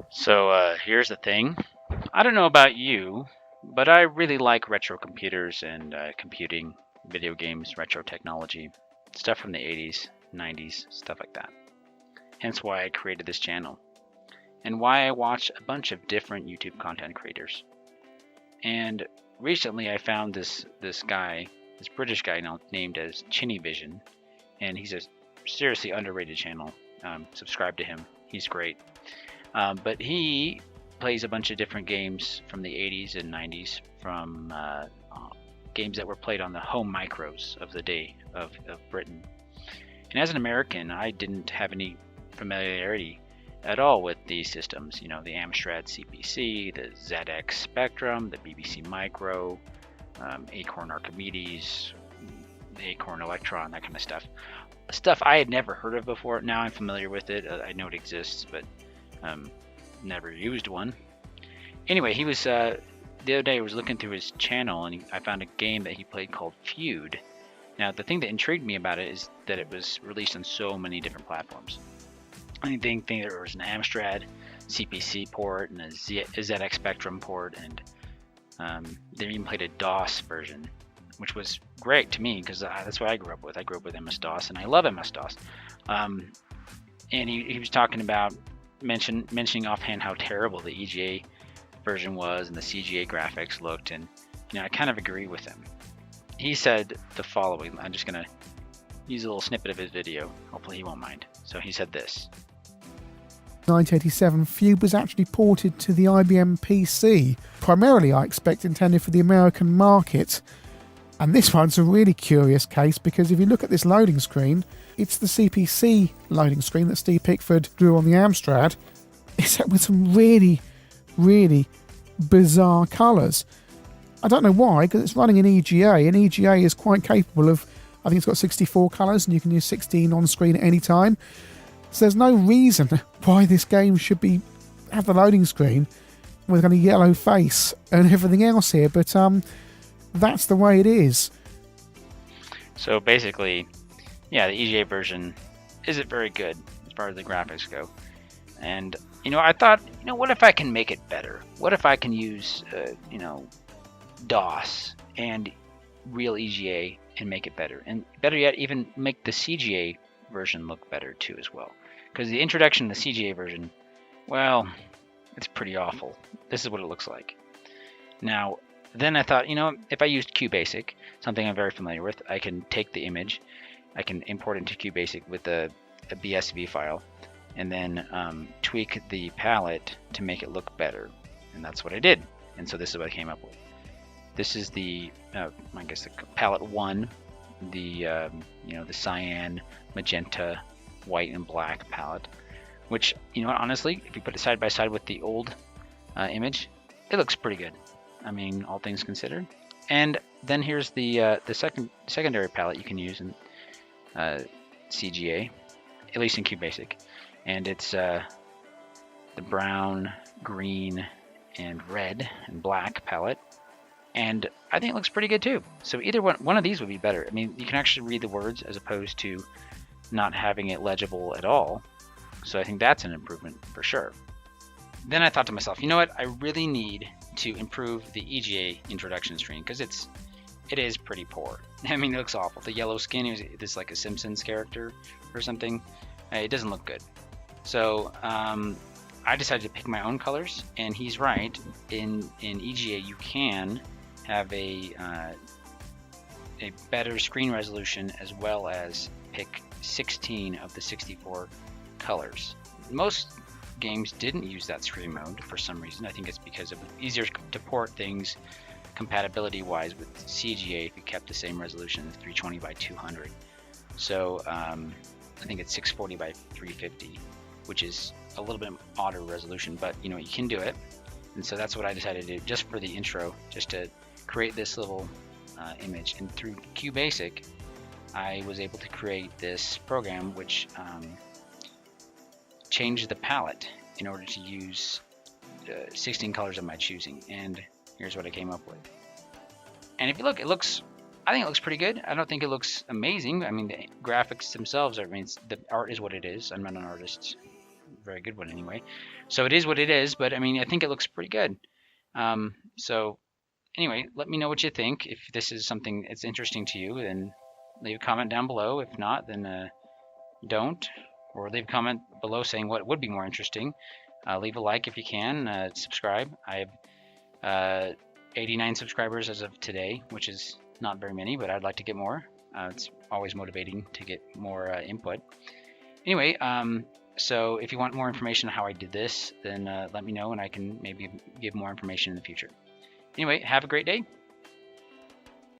So here's the thing. I don't know about you, but I really like retro computers and computing, video games, retro technology, stuff from the 80s, 90s, stuff like that. Hence why I created this channel and why I watch a bunch of different YouTube content creators. And recently I found this guy, this British guy now named as Chinny Vision, and he's a seriously underrated channel. Subscribe to him. He's great. But he plays a bunch of different games from the 80s and 90s, from games that were played on the home micros of the day of Britain. And as an American, I didn't have any familiarity at all with these systems. You know, the Amstrad CPC, the ZX Spectrum, the BBC Micro, Acorn Archimedes, the Acorn Electron, that kind of stuff. Stuff I had never heard of before. Now I'm familiar with it. I know it exists, but never used one. Anyway, he was the other day I was looking through his channel and I found a game that he played called Feud. Now the thing that intrigued me about it is that it was released on so many different platforms. I didn't think there was an Amstrad CPC port and a ZX Spectrum port, and they even played a DOS version, which was great to me because that's what I grew up with. I grew up with MS-DOS, and I love MS-DOS. And he was talking about mentioning offhand how terrible the EGA version was and the CGA graphics looked, and I kind of agree with him. He said the following. I'm just gonna use a little snippet of his video. Hopefully he won't mind. So he said this. 1987, Feud was actually ported to the IBM PC, primarily I expect intended for the American market. And this one's a really curious case because if you look at this loading screen, it's the CPC loading screen that Steve Pickford drew on the Amstrad, except with some really, really bizarre colours. I don't know why, because it's running in EGA, and EGA is quite capable of, I think it's got 64 colours, and you can use 16 on screen at any time. So there's no reason why this game should have the loading screen with a kind of yellow face and everything else here, but that's the way it is. So basically, yeah, the EGA version isn't very good as far as the graphics go. And, I thought, what if I can make it better? What if I can use, DOS and real EGA and make it better? And better yet, even make the CGA version look better too as well. Because the introduction of the CGA version, well, it's pretty awful. This is what it looks like. Now, then I thought, if I used QBasic, something I'm very familiar with, I can take the image, I can import it into QBasic with a BSV file, and then tweak the palette to make it look better. And that's what I did. And so this is what I came up with. This is the, I guess the palette 1, the the cyan, magenta, white, and black palette. Which, honestly, if you put it side by side with the old image, it looks pretty good. I mean, all things considered. And then here's the secondary palette you can use in CGA, at least in QBasic, and it's the brown, green, and red and black palette, and I think it looks pretty good too. So either one of these would be better. I mean, you can actually read the words as opposed to not having it legible at all. So I think that's an improvement for sure. Then I thought to myself, you know what? I really need to improve the EGA introduction screen because it is pretty poor. I mean, it looks awful. The yellow skin is like a Simpsons character or something. It doesn't look good. So I decided to pick my own colors, and he's right. In EGA, you can have a better screen resolution as well as pick 16 of the 64 colors. Most games didn't use that screen mode for some reason. I think it's because it was easier to port things compatibility wise with CGA if you kept the same resolution as 320 by 200. So I think it's 640 by 350, which is a little bit odder resolution, but you can do it. And so that's what I decided to do just for the intro, just to create this little image. And through QBasic, I was able to create this program which changed the palette in order to use 16 colors of my choosing. And here's what I came up with. And if you look, I think it looks pretty good. I don't think it looks amazing. I mean, the graphics themselves the art is what it is. I'm not an artist very good one anyway. So it is what it is, but I mean, I think it looks pretty good. So anyway, let me know what you think. If this is something that's interesting to you, then leave a comment down below. If not, then don't. Or leave a comment below saying what would be more interesting. Leave a like if you can. Subscribe. I have 89 subscribers as of today, which is not very many, but I'd like to get more. It's always motivating to get more input. Anyway, so if you want more information on how I did this, then let me know and I can maybe give more information in the future. Anyway, have a great day.